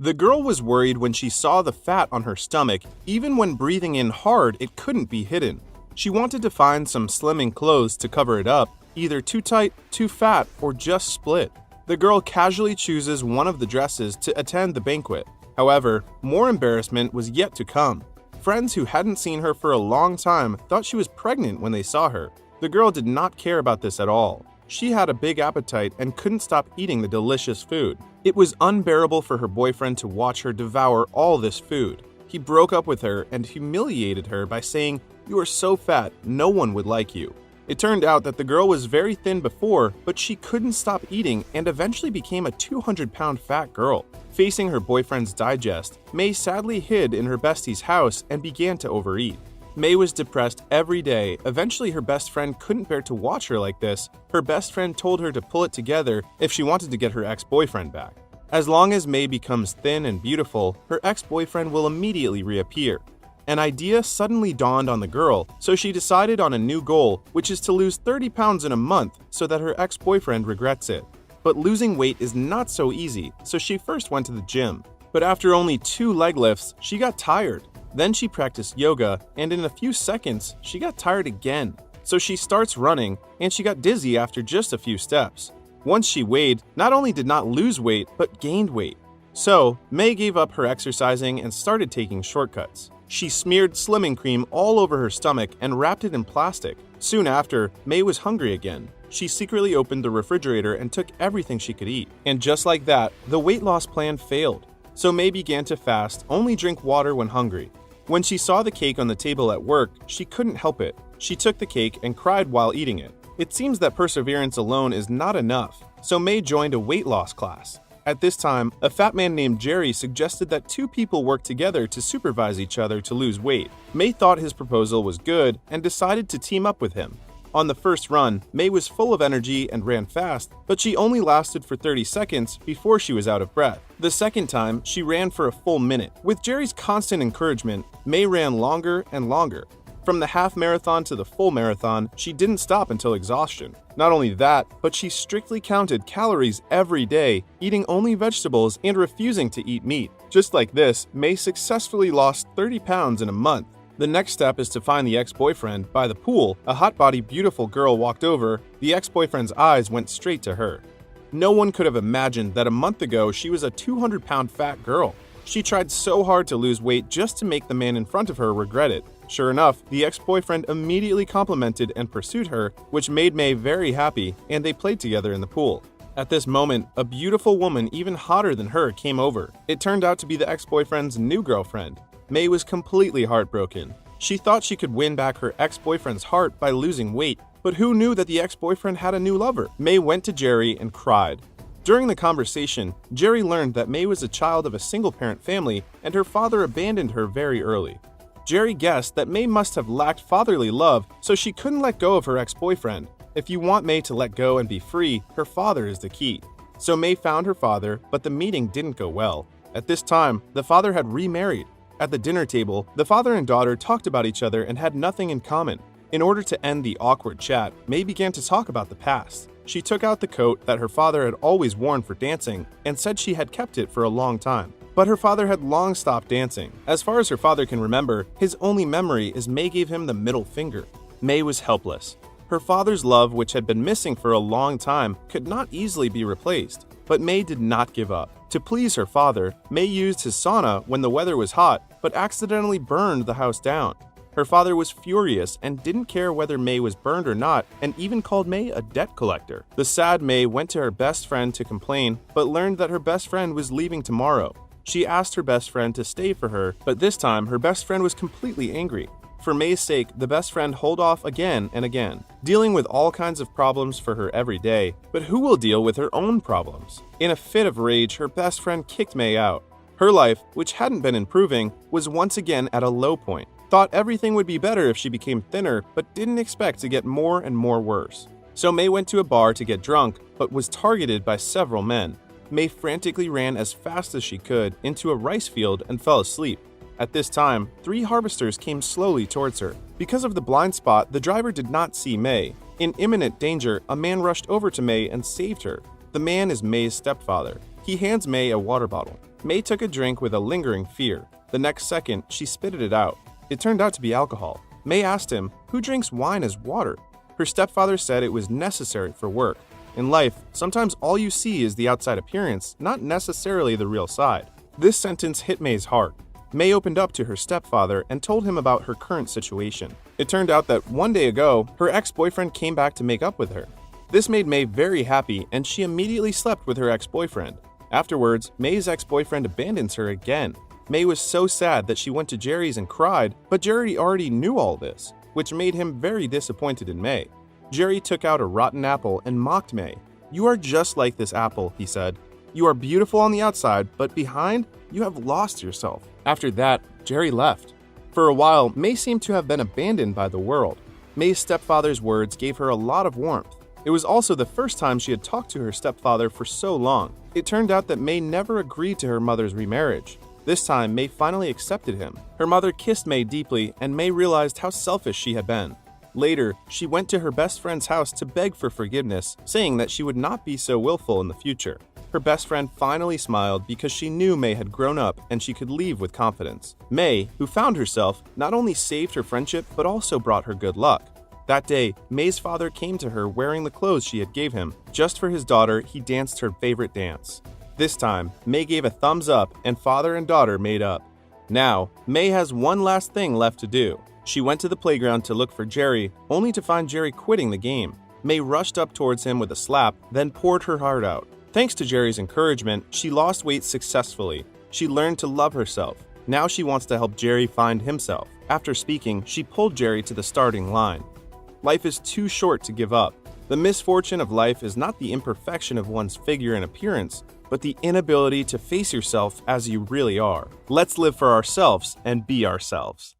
The girl was worried when she saw the fat on her stomach. Even when breathing in hard, it couldn't be hidden. She wanted to find some slimming clothes to cover it up, either too tight, too fat, or just split. The girl casually chooses one of the dresses to attend the banquet. However, more embarrassment was yet to come. Friends who hadn't seen her for a long time thought she was pregnant when they saw her. The girl did not care about this at all. She had a big appetite and couldn't stop eating the delicious food. It was unbearable for her boyfriend to watch her devour all this food. He broke up with her and humiliated her by saying, "You are so fat, no one would like you." It turned out that the girl was very thin before, but she couldn't stop eating and eventually became a 200-pound fat girl. Facing her boyfriend's digest, May sadly hid in her bestie's house and began to overeat. May was depressed every day. Eventually, her best friend couldn't bear to watch her like this. Her best friend told her to pull it together if she wanted to get her ex-boyfriend back. As long as May becomes thin and beautiful, her ex-boyfriend will immediately reappear. An idea suddenly dawned on the girl, so she decided on a new goal, which is to lose 30 pounds in a month so that her ex-boyfriend regrets it. But losing weight is not so easy, so she first went to the gym. But after only 2 leg lifts, she got tired. Then she practiced yoga, and in a few seconds, she got tired again. So she starts running, and she got dizzy after just a few steps. Once she weighed, not only did not lose weight, but gained weight. So, May gave up her exercising and started taking shortcuts. She smeared slimming cream all over her stomach and wrapped it in plastic. Soon after, May was hungry again. She secretly opened the refrigerator and took everything she could eat. And just like that, the weight loss plan failed. So May began to fast, only drink water when hungry. When she saw the cake on the table at work, she couldn't help it. She took the cake and cried while eating it. It seems that perseverance alone is not enough, so May joined a weight loss class. At this time, a fat man named Jerry suggested that 2 people work together to supervise each other to lose weight. May thought his proposal was good and decided to team up with him. On the first run, May was full of energy and ran fast, but she only lasted for 30 seconds before she was out of breath. The second time, she ran for a full minute. With Jerry's constant encouragement, May ran longer and longer. From the half marathon to the full marathon, she didn't stop until exhaustion. Not only that, but she strictly counted calories every day, eating only vegetables and refusing to eat meat. Just like this, May successfully lost 30 pounds in a month. The next step is to find the ex-boyfriend. By the pool, a hot-bodied, beautiful girl walked over. The ex-boyfriend's eyes went straight to her. No one could have imagined that a month ago she was a 200-pound fat girl. She tried so hard to lose weight just to make the man in front of her regret it. Sure enough, the ex-boyfriend immediately complimented and pursued her, which made May very happy, and they played together in the pool. At this moment, a beautiful woman even hotter than her came over. It turned out to be the ex-boyfriend's new girlfriend. May was completely heartbroken. She thought she could win back her ex-boyfriend's heart by losing weight, but who knew that the ex-boyfriend had a new lover? May went to Jerry and cried. During the conversation, Jerry learned that May was a child of a single-parent family and her father abandoned her very early. Jerry guessed that May must have lacked fatherly love, so she couldn't let go of her ex-boyfriend. If you want May to let go and be free, her father is the key. So May found her father, but the meeting didn't go well. At this time, the father had remarried. At the dinner table, the father and daughter talked about each other and had nothing in common. In order to end the awkward chat, May began to talk about the past. She took out the coat that her father had always worn for dancing and said she had kept it for a long time. But her father had long stopped dancing. As far as her father can remember, his only memory is May gave him the middle finger. May was helpless. Her father's love, which had been missing for a long time, could not easily be replaced. But May did not give up. To please her father, May used his sauna when the weather was hot, but accidentally burned the house down. Her father was furious and didn't care whether May was burned or not, and even called May a debt collector. The sad May went to her best friend to complain, but learned that her best friend was leaving tomorrow. She asked her best friend to stay for her, but this time her best friend was completely angry. For May's sake, the best friend held off again and again, dealing with all kinds of problems for her every day. But who will deal with her own problems? In a fit of rage, her best friend kicked May out. Her life, which hadn't been improving, was once again at a low point. Thought everything would be better if she became thinner, but didn't expect to get more and more worse. So May went to a bar to get drunk, but was targeted by several men. May frantically ran as fast as she could into a rice field and fell asleep. At this time, 3 harvesters came slowly towards her. Because of the blind spot, the driver did not see May. In imminent danger, a man rushed over to May and saved her. The man is May's stepfather. He hands May a water bottle. May took a drink with a lingering fear. The next second, she spitted it out. It turned out to be alcohol. May asked him, "Who drinks wine as water?" Her stepfather said it was necessary for work. In life, sometimes all you see is the outside appearance, not necessarily the real side. This sentence hit May's heart. May opened up to her stepfather and told him about her current situation. It turned out that one day ago, her ex-boyfriend came back to make up with her. This made May very happy, and she immediately slept with her ex-boyfriend. Afterwards, May's ex-boyfriend abandons her again. May was so sad that she went to Jerry's and cried, but Jerry already knew all this, which made him very disappointed in May. Jerry took out a rotten apple and mocked May. "You are just like this apple," he said. "You are beautiful on the outside, but behind, you have lost yourself." After that, Jerry left. For a while, May seemed to have been abandoned by the world. May's stepfather's words gave her a lot of warmth. It was also the first time she had talked to her stepfather for so long. It turned out that May never agreed to her mother's remarriage. This time, May finally accepted him. Her mother kissed May deeply, and May realized how selfish she had been. Later, she went to her best friend's house to beg for forgiveness, saying that she would not be so willful in the future. Her best friend finally smiled because she knew May had grown up and she could leave with confidence. May, who found herself, not only saved her friendship but also brought her good luck. That day, May's father came to her wearing the clothes she had gave him. Just for his daughter, he danced her favorite dance. This time, May gave a thumbs up and father and daughter made up. Now, May has one last thing left to do. She went to the playground to look for Jerry, only to find Jerry quitting the game. May rushed up towards him with a slap, then poured her heart out. Thanks to Jerry's encouragement, she lost weight successfully. She learned to love herself. Now she wants to help Jerry find himself. After speaking, she pulled Jerry to the starting line. Life is too short to give up. The misfortune of life is not the imperfection of one's figure and appearance, but the inability to face yourself as you really are. Let's live for ourselves and be ourselves.